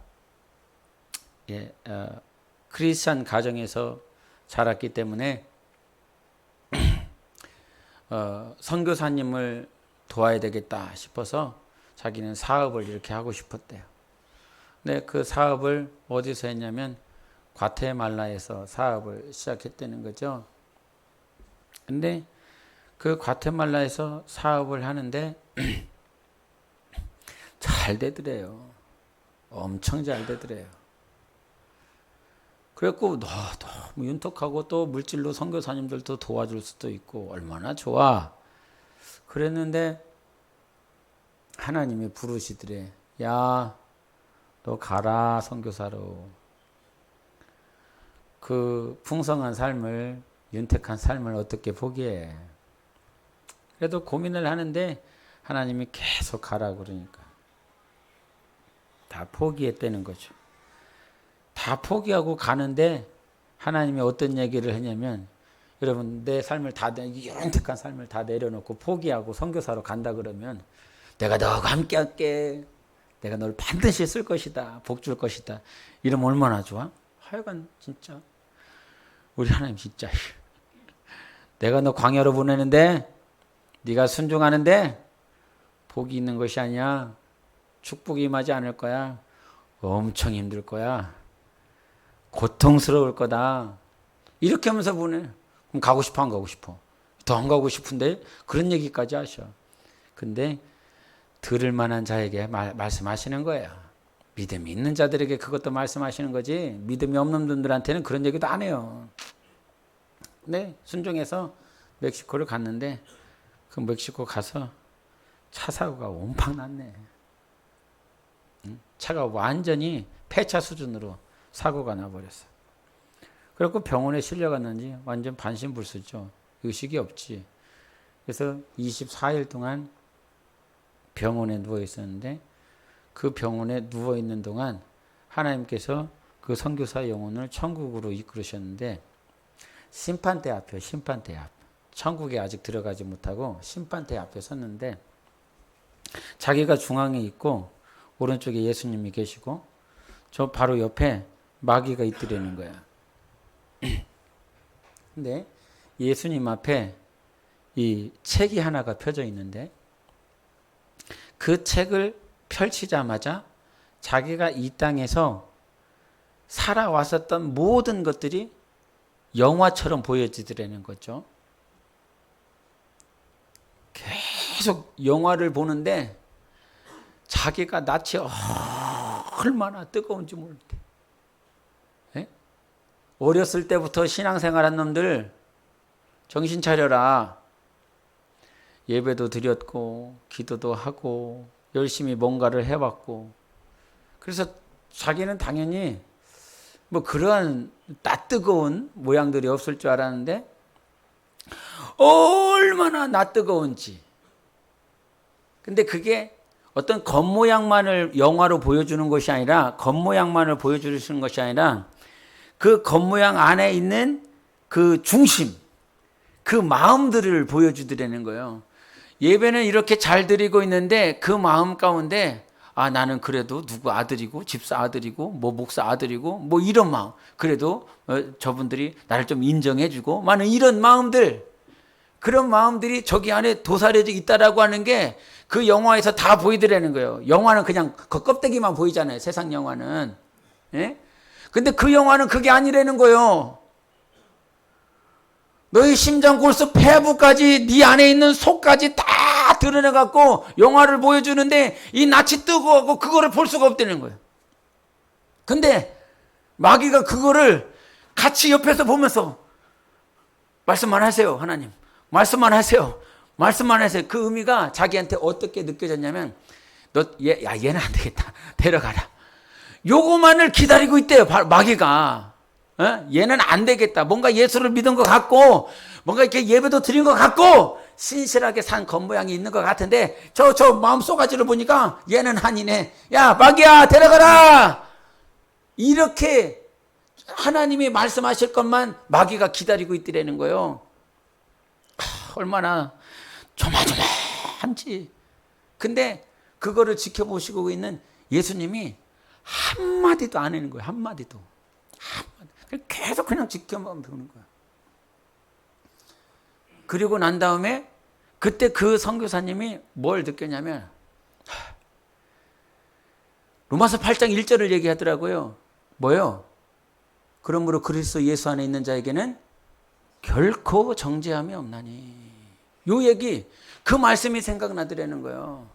크리스찬 가정에서 자랐기 때문에 선교사님을 도와야 되겠다 싶어서 자기는 사업을 이렇게 하고 싶었대요. 근데 그 사업을 어디서 했냐면 과테말라에서 사업을 시작했다는 거죠. 근데 그 과테말라에서 사업을 하는데 잘 되더래요. 엄청 잘 되더래요. 그래갖고 너무 윤택하고 또 물질로 선교사님들도 도와줄 수도 있고 얼마나 좋아. 그랬는데 하나님이 부르시더래. 야, 너 가라 선교사로. 그 풍성한 삶을, 윤택한 삶을 어떻게 포기해. 그래도 고민을 하는데 하나님이 계속 가라 그러니까 다 포기했다는 거죠. 다 포기하고 가는데 하나님이 어떤 얘기를 하냐면, 여러분 내 삶을 다, 윤택한 삶을 다 내려놓고 포기하고 선교사로 간다 그러면 내가 너와 함께 할게. 내가 널 반드시 쓸 것이다. 복 줄 것이다. 이러면 얼마나 좋아? 하여간 진짜 우리 하나님 진짜 내가 너 광야로 보내는데 네가 순종하는데 복이 있는 것이 아니야. 축복이 임하지 않을 거야. 엄청 힘들 거야. 고통스러울 거다. 이렇게 하면서 보내. 그럼 가고 싶어 안 가고 싶어? 더 안 가고 싶은데 그런 얘기까지 하셔. 근데 들을 만한 자에게 말씀하시는 거예요. 믿음이 있는 자들에게 그것도 말씀하시는 거지, 믿음이 없는 분들한테는 그런 얘기도 안 해요. 근데 순종해서 멕시코를 갔는데 그 멕시코 가서 차 사고가 온팡 났네. 차가 완전히 폐차 수준으로 사고가 나버렸어. 그래서 병원에 실려갔는지 완전 반신불수죠. 의식이 없지. 그래서 24일 동안 병원에 누워 있었는데, 그 병원에 누워 있는 동안 하나님께서 그 선교사 영혼을 천국으로 이끌으셨는데, 심판대 앞에, 심판대 앞. 천국에 아직 들어가지 못하고 심판대 앞에 섰는데 자기가 중앙에 있고 오른쪽에 예수님이 계시고 저 바로 옆에 마귀가 있더라는 거야. 근데 예수님 앞에 이 책이 하나가 펴져 있는데 그 책을 펼치자마자 자기가 이 땅에서 살아왔었던 모든 것들이 영화처럼 보여지더라는 거죠. 계속 영화를 보는데 자기가 낯이 얼마나 뜨거운지 모를 때. 예? 어렸을 때부터 신앙생활한 놈들 정신 차려라. 예배도 드렸고 기도도 하고 열심히 뭔가를 해왔고 그래서 자기는 당연히 뭐 그러한 낯뜨거운 모양들이 없을 줄 알았는데 얼마나 낯뜨거운지. 근데 그게 어떤 겉모양만을 영화로 보여주는 것이 아니라 겉모양만을 보여주시는 것이 아니라 그 겉모양 안에 있는 그 중심, 그 마음들을 보여주더라는 거예요. 예배는 이렇게 잘 드리고 있는데 그 마음 가운데 아 나는 그래도 누구 아들이고 집사 아들이고 뭐 목사 아들이고 뭐 이런 마음 그래도 저분들이 나를 좀 인정해주고 많은 이런 마음들 그런 마음들이 저기 안에 도사려져 있다라고 하는 게 그 영화에서 다 보이더라는 거예요. 영화는 그냥 그 껍데기만 보이잖아요. 세상 영화는. 예? 근데 그 영화는 그게 아니라는 거예요. 너희 심장, 골수, 폐부까지 네 안에 있는 속까지 다 드러내갖고 영화를 보여주는데 이 낯이 뜨거워하고 그거를 볼 수가 없다는 거예요. 근데 마귀가 그거를 같이 옆에서 보면서 말씀만 하세요. 하나님. 말씀만 하세요. 말씀만 하세요. 그 의미가 자기한테 어떻게 느껴졌냐면 얘는 안 되겠다. 데려가라. 요거만을 기다리고 있대요. 마귀가. 얘는 안 되겠다. 뭔가 예수를 믿은 것 같고 뭔가 이렇게 예배도 드린 것 같고 신실하게 산 겉모양이 있는 것 같은데 저 마음 쏘가지를 보니까 얘는 아니네. 야 마귀야 데려가라. 이렇게 하나님이 말씀하실 것만 마귀가 기다리고 있더라는 거예요. 얼마나 조마조마한지. 근데 그거를 지켜보시고 있는 예수님이 한마디도 안 하는 거예요. 한마디도. 계속 그냥 지켜만 보는 거야. 그리고 난 다음에 그때 그 선교사님이 뭘 느꼈냐면 로마서 8장 1절을 얘기하더라고요. 뭐요? 그러므로 그리스도 예수 안에 있는 자에게는 결코 정죄함이 없나니. 요 얘기, 그 말씀이 생각나더라는 거예요.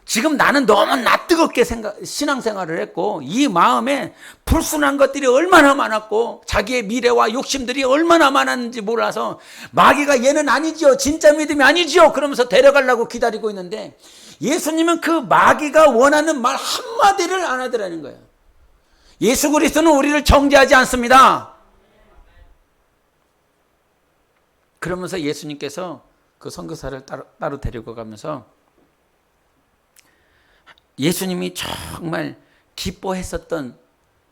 지금 나는 너무 낯뜨겁게 신앙생활을 했고 이 마음에 불순한 것들이 얼마나 많았고 자기의 미래와 욕심들이 얼마나 많았는지 몰라서 마귀가 얘는 아니지요. 진짜 믿음이 아니지요. 그러면서 데려가려고 기다리고 있는데 예수님은 그 마귀가 원하는 말 한마디를 안 하더라는 거예요. 예수 그리스도는 우리를 정죄하지 않습니다. 그러면서 예수님께서 그 선교사를 따로 데리고 가면서 예수님이 정말 기뻐했었던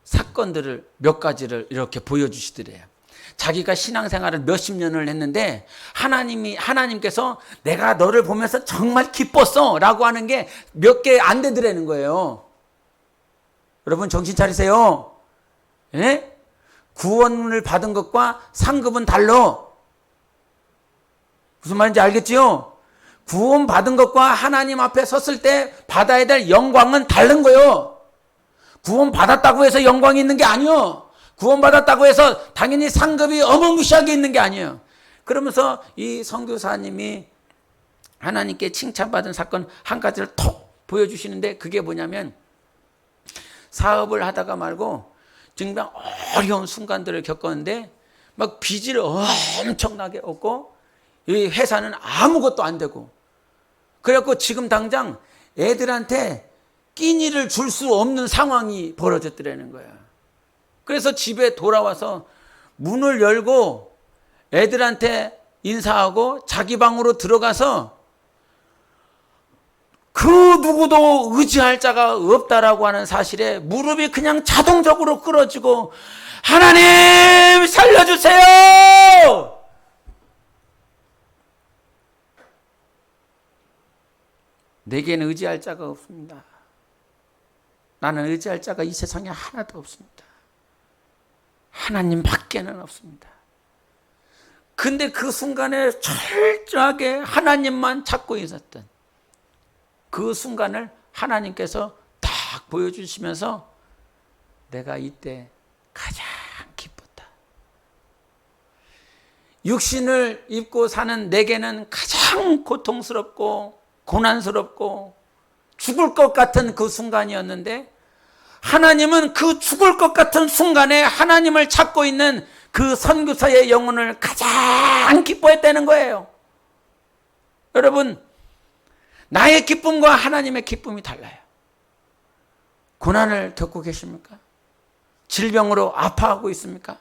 사건들을 몇 가지를 이렇게 보여주시더래요. 자기가 신앙생활을 몇십 년을 했는데 하나님께서 내가 너를 보면서 정말 기뻤어 라고 하는 게 몇 개 안 되더라는 거예요. 여러분 정신 차리세요. 예? 구원을 받은 것과 상급은 달라. 무슨 말인지 알겠지요? 구원 받은 것과 하나님 앞에 섰을 때 받아야 될 영광은 다른 거예요. 구원 받았다고 해서 영광이 있는 게 아니에요. 구원 받았다고 해서 당연히 상급이 어마무시하게 있는 게 아니에요. 그러면서 이 선교사님이 하나님께 칭찬받은 사건 한 가지를 톡 보여주시는데 그게 뭐냐면 사업을 하다가 말고 정말 어려운 순간들을 겪었는데 막 빚을 엄청나게 얻고 이 회사는 아무것도 안 되고 그래갖고 지금 당장 애들한테 끼니를 줄 수 없는 상황이 벌어졌더라는 거야. 그래서 집에 돌아와서 문을 열고 애들한테 인사하고 자기 방으로 들어가서 그 누구도 의지할 자가 없다라고 하는 사실에 무릎이 그냥 자동적으로 끌어지고 하나님 살려주세요. 내게는 의지할 자가 없습니다. 나는 의지할 자가 이 세상에 하나도 없습니다. 하나님 밖에는 없습니다. 근데 그 순간에 철저하게 하나님만 찾고 있었던 그 순간을 하나님께서 딱 보여주시면서 내가 이때 가장 기뻤다. 육신을 입고 사는 내게는 가장 고통스럽고 고난스럽고 죽을 것 같은 그 순간이었는데 하나님은 그 죽을 것 같은 순간에 하나님을 찾고 있는 그 선교사의 영혼을 가장 기뻐했다는 거예요. 여러분, 나의 기쁨과 하나님의 기쁨이 달라요. 고난을 겪고 계십니까? 질병으로 아파하고 있습니까?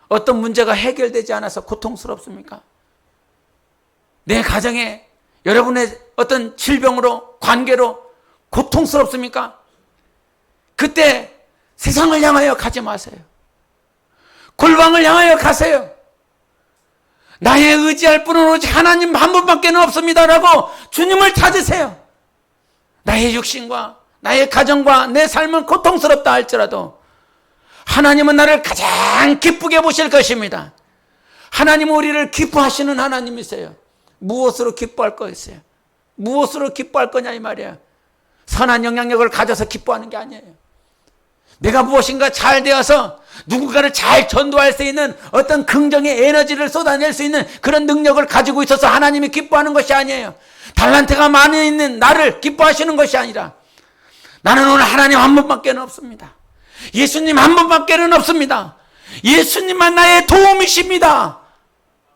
어떤 문제가 해결되지 않아서 고통스럽습니까? 내 가정에 여러분의 어떤 질병으로 관계로 고통스럽습니까? 그때 세상을 향하여 가지 마세요. 골방을 향하여 가세요. 나의 의지할 분은 오직 하나님 한 분밖에 없습니다라고 주님을 찾으세요. 나의 육신과 나의 가정과 내 삶은 고통스럽다 할지라도 하나님은 나를 가장 기쁘게 보실 것입니다. 하나님은 우리를 기뻐하시는 하나님이세요. 무엇으로 기뻐할 거였어요? 무엇으로 기뻐할 거냐 이 말이에요. 선한 영향력을 가져서 기뻐하는 게 아니에요. 내가 무엇인가 잘 되어서 누군가를 잘 전도할 수 있는 어떤 긍정의 에너지를 쏟아낼 수 있는 그런 능력을 가지고 있어서 하나님이 기뻐하는 것이 아니에요. 달란트가 많이 있는 나를 기뻐하시는 것이 아니라 나는 오늘 하나님 한 분밖에 없습니다. 예수님 한 분밖에 없습니다. 예수님만 나의 도움이십니다.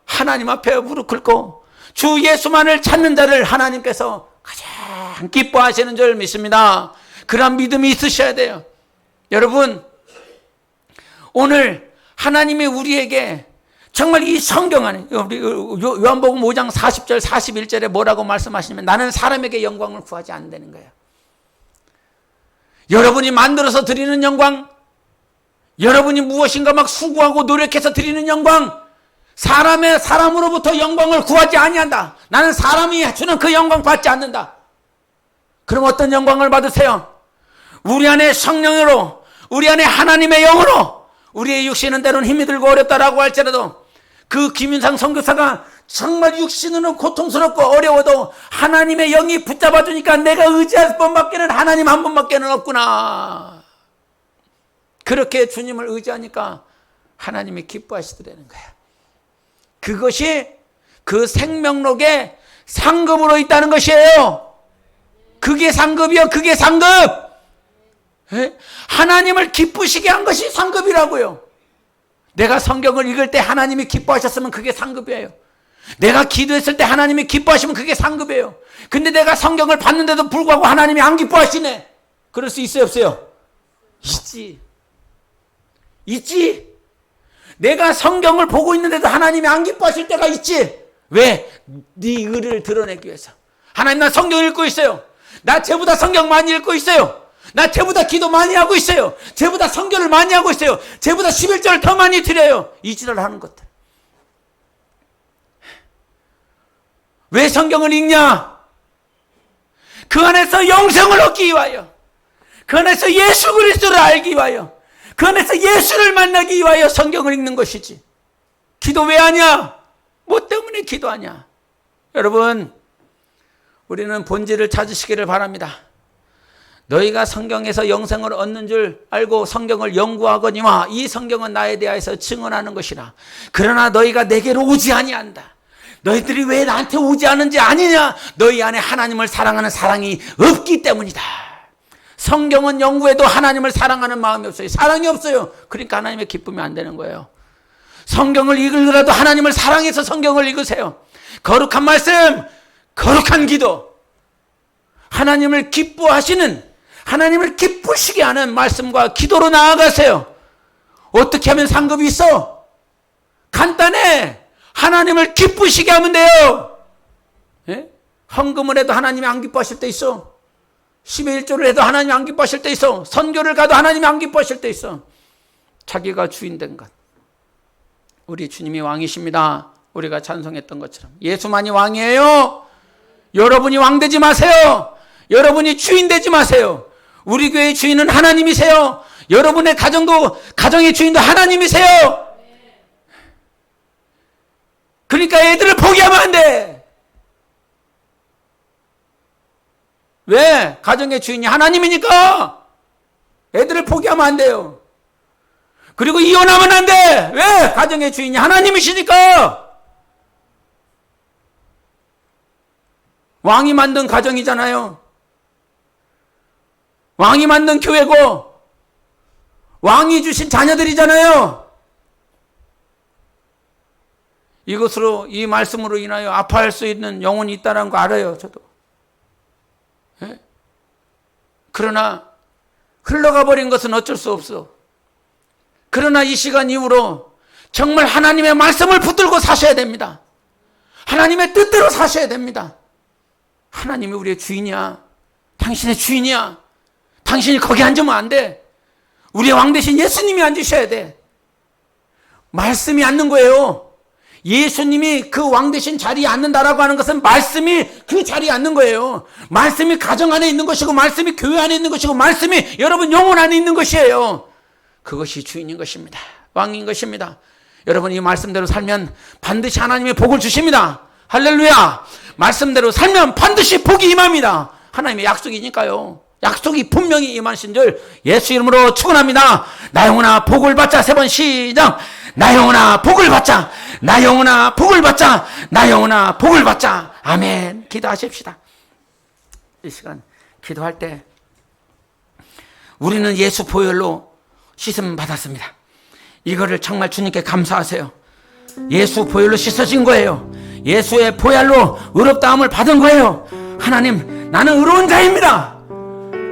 하나님 앞에 무릎 꿇고 주 예수만을 찾는 자를 하나님께서 가장 기뻐하시는 줄 믿습니다. 그런 믿음이 있으셔야 돼요. 여러분, 오늘 하나님이 우리에게 정말 이 성경 안에 요한복음 5장 40절 41절에 뭐라고 말씀하시냐면 나는 사람에게 영광을 구하지 않는다는 거예요. 여러분이 만들어서 드리는 영광, 여러분이 무엇인가 막 수고하고 노력해서 드리는 영광, 사람으로부터 영광을 구하지 아니한다. 나는 사람이 주는 그 영광 받지 않는다. 그럼 어떤 영광을 받으세요? 우리 안에 성령으로, 우리 안에 하나님의 영으로, 우리의 육신은 때로는 힘이 들고 어렵다라고 할지라도 그 김윤상 선교사가 정말 육신으로 고통스럽고 어려워도 하나님의 영이 붙잡아 주니까 내가 의지할 분밖에는 하나님 한 분밖에는 없구나. 그렇게 주님을 의지하니까 하나님이 기뻐하시더라는 거야. 그것이 그 생명록의 상급으로 있다는 것이에요. 그게 상급이요. 그게 상급. 하나님을 기쁘시게 한 것이 상급이라고요. 내가 성경을 읽을 때 하나님이 기뻐하셨으면 그게 상급이에요. 내가 기도했을 때 하나님이 기뻐하시면 그게 상급이에요. 근데 내가 성경을 봤는데도 불구하고 하나님이 안 기뻐하시네. 그럴 수 있어요, 없어요? 있지. 내가 성경을 보고 있는데도 하나님이 안 기뻐하실 때가 있지. 왜? 네 의를 드러내기 위해서. 하나님, 나 성경 읽고 있어요. 나 쟤보다 성경 많이 읽고 있어요. 나 쟤보다 기도 많이 하고 있어요. 쟤보다 성경을 많이 하고 있어요. 쟤보다 11절을 더 많이 드려요. 이 지랄을 하는 것들. 왜 성경을 읽냐? 그 안에서 영생을 얻기 위하여, 그 안에서 예수 그리스도를 알기 위하여, 그 안에서 예수를 만나기 위하여 성경을 읽는 것이지. 기도 왜 하냐? 뭐 때문에 기도하냐? 여러분, 우리는 본질을 찾으시기를 바랍니다. 너희가 성경에서 영생을 얻는 줄 알고 성경을 연구하거니와 이 성경은 나에 대하여서 증언하는 것이라. 그러나 너희가 내게로 오지 아니한다. 너희들이 왜 나한테 오지 않는지 아니냐? 너희 안에 하나님을 사랑하는 사랑이 없기 때문이다. 성경은 연구해도 하나님을 사랑하는 마음이 없어요. 사랑이 없어요. 그러니까 하나님의 기쁨이 안 되는 거예요. 성경을 읽으라도 하나님을 사랑해서 성경을 읽으세요. 거룩한 말씀, 거룩한 기도, 하나님을 기뻐하시는, 하나님을 기쁘시게 하는 말씀과 기도로 나아가세요. 어떻게 하면 상급이 있어? 간단해. 하나님을 기쁘시게 하면 돼요. 예? 헌금을 해도 하나님이 안 기뻐하실 때 있어. 10의 1조를 해도 하나님이 안 기뻐하실 때 있어. 선교를 가도 하나님이 안 기뻐하실 때 있어. 자기가 주인 된 것. 우리 주님이 왕이십니다. 우리가 찬송했던 것처럼 예수만이 왕이에요. 여러분이 왕 되지 마세요. 여러분이 주인 되지 마세요. 우리 교회의 주인은 하나님이세요. 여러분의 가정의 주인도 하나님이세요. 그러니까 애들을 포기하면 안 돼. 왜? 가정의 주인이 하나님이니까 애들을 포기하면 안 돼요. 그리고 이혼하면 안 돼. 왜? 가정의 주인이 하나님이시니까. 왕이 만든 가정이잖아요. 왕이 만든 교회고 왕이 주신 자녀들이잖아요. 이것으로, 이 말씀으로 인하여 아파할 수 있는 영혼이 있다는 거 알아요, 저도. 예? 그러나 흘러가 버린 것은 어쩔 수 없어. 그러나 이 시간 이후로 정말 하나님의 말씀을 붙들고 사셔야 됩니다. 하나님의 뜻대로 사셔야 됩니다. 하나님이 우리의 주인이야. 당신의 주인이야. 당신이 거기 앉으면 안 돼. 우리의 왕 대신 예수님이 앉으셔야 돼. 말씀이 앉는 거예요. 예수님이 그 왕 대신 자리에 앉는다라고 하는 것은 말씀이 그 자리에 앉는 거예요. 말씀이 가정 안에 있는 것이고, 말씀이 교회 안에 있는 것이고, 말씀이 여러분 영혼 안에 있는 것이에요. 그것이 주인인 것입니다. 왕인 것입니다. 여러분 이 말씀대로 살면 반드시 하나님의 복을 주십니다. 할렐루야. 말씀대로 살면 반드시 복이 임합니다. 하나님의 약속이니까요. 약속이 분명히 임하신 줄 예수 이름으로 축원합니다. 나 영혼아 복을 받자. 3번 시작. 나 영혼아 복을 받자. 나 영혼아 복을 받자. 나 영혼아 복을 받자. 아멘. 기도하십시다. 이 시간 기도할 때 우리는 예수 보혈로 씻음 받았습니다. 이거를 정말 주님께 감사하세요. 예수 보혈로 씻어진 거예요. 예수의 보혈로 의롭다함을 받은 거예요. 하나님, 나는 의로운 자입니다.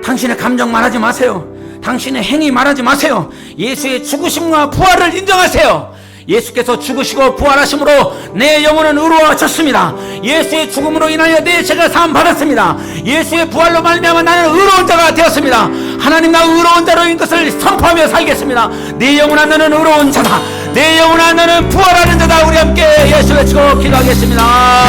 당신의 감정 말하지 마세요. 당신의 행위 말하지 마세요. 예수의 죽으심과 부활을 인정하세요. 예수께서 죽으시고 부활하심으로 내 영혼은 의로워졌습니다. 예수의 죽음으로 인하여 내 죄가 사함 받았습니다. 예수의 부활로 말미암아 나는 의로운 자가 되었습니다. 하나님, 나 의로운 자로인 것을 선포하며 살겠습니다. 내 영혼아 너는 의로운 자다. 내 영혼아 너는 부활하는 자다. 우리 함께 예수 외치고 기도하겠습니다.